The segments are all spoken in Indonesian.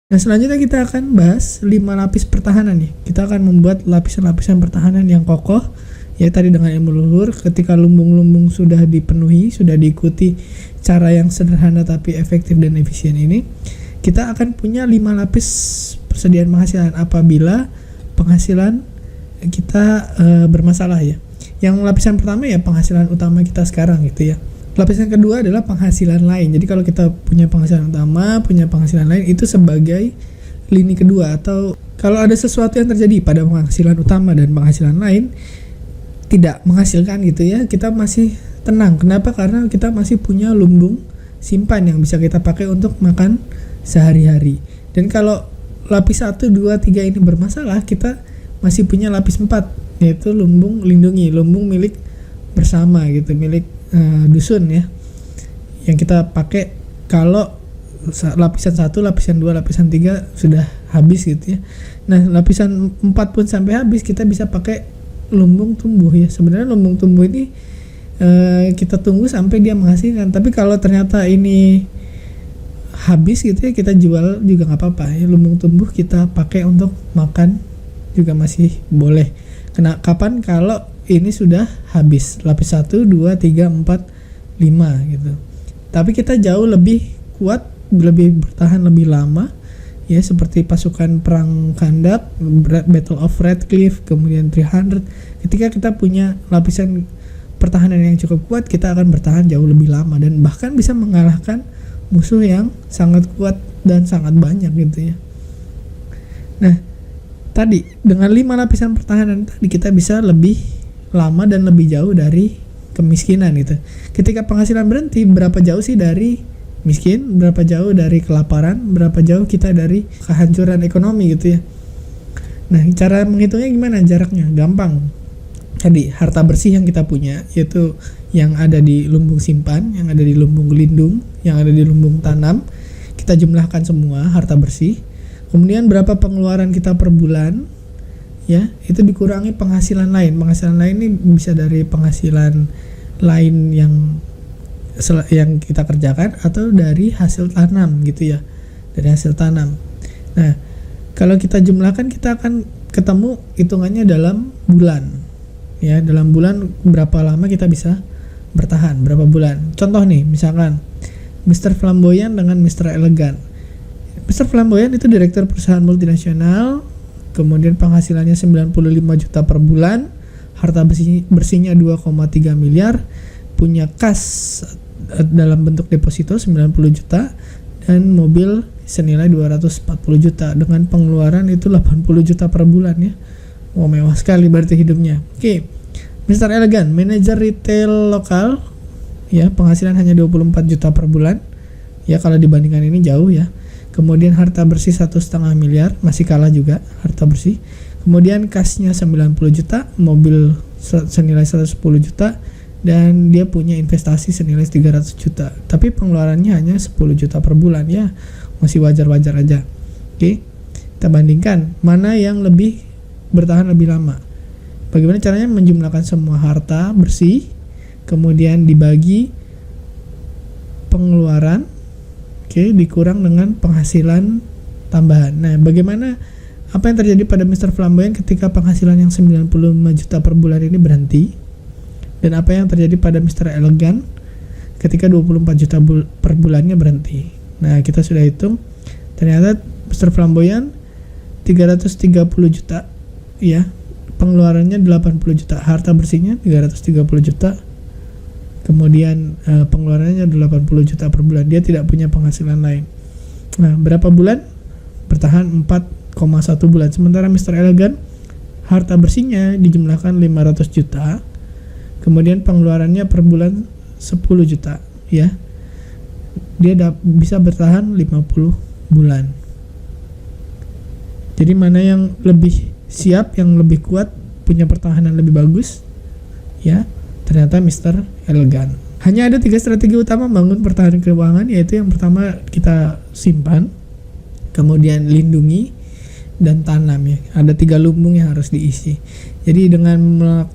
Nah, selanjutnya kita akan bahas 5 lapis pertahanan nih. Kita akan membuat lapisan-lapisan pertahanan yang kokoh, ya tadi dengan ilmu leluhur. Ketika lumbung-lumbung sudah dipenuhi, sudah diikuti cara yang sederhana tapi efektif dan efisien ini, kita akan punya 5 lapis persediaan penghasilan apabila penghasilan kita bermasalah ya. Yang lapisan pertama ya penghasilan utama kita sekarang gitu ya. Lapisan kedua adalah penghasilan lain. Jadi kalau kita punya penghasilan utama, punya penghasilan lain, itu sebagai lini kedua. Atau kalau ada sesuatu yang terjadi pada penghasilan utama dan penghasilan lain tidak menghasilkan gitu ya, kita masih tenang. Kenapa? Karena kita masih punya lumbung simpan yang bisa kita pakai untuk makan sehari-hari. Dan kalau lapis 1, 2, 3 ini bermasalah, kita masih punya lapis 4, yaitu lumbung lindungi, lumbung milik bersama gitu, milik dusun ya, yang kita pakai kalau lapisan 1, lapisan 2, lapisan 3 sudah habis gitu ya. Nah, lapisan 4 pun sampai habis, kita bisa pakai lumbung tumbuh ya. Sebenarnya lumbung tumbuh ini kita tunggu sampai dia menghasilkan, tapi kalau ternyata ini habis gitu ya, kita jual juga nggak apa-apa ya. Lumbung tumbuh kita pakai untuk makan juga masih boleh. Kapan? Kalau ini sudah habis, lapis 1, 2, 3, 4, 5 gitu. Tapi kita jauh lebih kuat, lebih bertahan lebih lama ya, seperti pasukan perang Khandaq, Battle of Red Cliff, kemudian 300. Ketika kita punya lapisan pertahanan yang cukup kuat, kita akan bertahan jauh lebih lama dan bahkan bisa mengalahkan musuh yang sangat kuat dan sangat banyak gitu ya. Nah, tadi dengan 5 lapisan pertahanan tadi kita bisa lebih lama dan lebih jauh dari kemiskinan gitu. Ketika penghasilan berhenti, berapa jauh sih dari miskin, berapa jauh dari kelaparan, berapa jauh kita dari kehancuran ekonomi gitu ya. Nah, cara menghitungnya gimana? Jaraknya gampang. Tadi harta bersih yang kita punya, yaitu yang ada di lumbung simpan, yang ada di lumbung lindung, yang ada di lumbung tanam, kita jumlahkan semua harta bersih. Kemudian berapa pengeluaran kita per bulan ya, itu dikurangi penghasilan lain. Penghasilan lain ini bisa dari penghasilan lain yang kita kerjakan atau dari hasil tanam gitu ya, dari hasil tanam. Nah, kalau kita jumlahkan, kita akan ketemu hitungannya dalam bulan ya. Dalam bulan berapa lama kita bisa bertahan, berapa bulan. Contoh nih, misalkan Mr. Flamboyant dengan Mr. Elegan. Mr. Flamboyant itu direktur perusahaan multinasional, kemudian penghasilannya 95 juta per bulan, harta bersihnya 2,3 miliar, punya kas dalam bentuk deposito 90 juta, dan mobil senilai 240 juta, dengan pengeluaran itu 80 juta per bulan ya. Wah, mewah sekali berarti hidupnya. Oke. Mr. Elegan, manajer retail lokal ya, penghasilan hanya 24 juta per bulan ya, kalau dibandingkan ini jauh ya. Kemudian harta bersih 1,5 miliar, masih kalah juga harta bersih. Kemudian kasnya 90 juta, mobil senilai 110 juta, dan dia punya investasi senilai 300 juta. Tapi pengeluarannya hanya 10 juta per bulan ya, masih wajar-wajar aja. Oke, kita bandingkan mana yang lebih bertahan lebih lama. Bagaimana caranya? Menjumlahkan semua harta bersih, kemudian dibagi pengeluaran, dikurang dengan penghasilan tambahan. Nah, bagaimana, apa yang terjadi pada Mr. Flamboyant ketika penghasilan yang 95 juta per bulan ini berhenti, dan apa yang terjadi pada Mr. Elegan ketika 24 juta per bulannya berhenti. Nah, kita sudah hitung, ternyata Mr. Flamboyant 330 juta ya, pengeluarannya 80 juta, harta bersihnya 330 juta, kemudian pengeluarannya 80 juta per bulan. Dia tidak punya penghasilan lain. Nah, berapa bulan? Bertahan 4,1 bulan. Sementara Mr. Elegan, harta bersihnya dijumlahkan 500 juta, kemudian pengeluarannya per bulan 10 juta ya. Dia bisa bertahan 50 bulan. Jadi mana yang lebih siap, yang lebih kuat, punya pertahanan lebih bagus ya? Ternyata Mr. Elegan. Hanya ada 3 strategi utama membangun pertahanan keuangan, yaitu yang pertama kita simpan, kemudian lindungi, dan tanam ya. Ada 3 lumbung yang harus diisi. Jadi dengan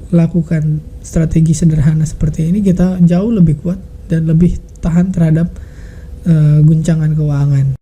melakukan strategi sederhana seperti ini, kita jauh lebih kuat dan lebih tahan terhadap guncangan keuangan.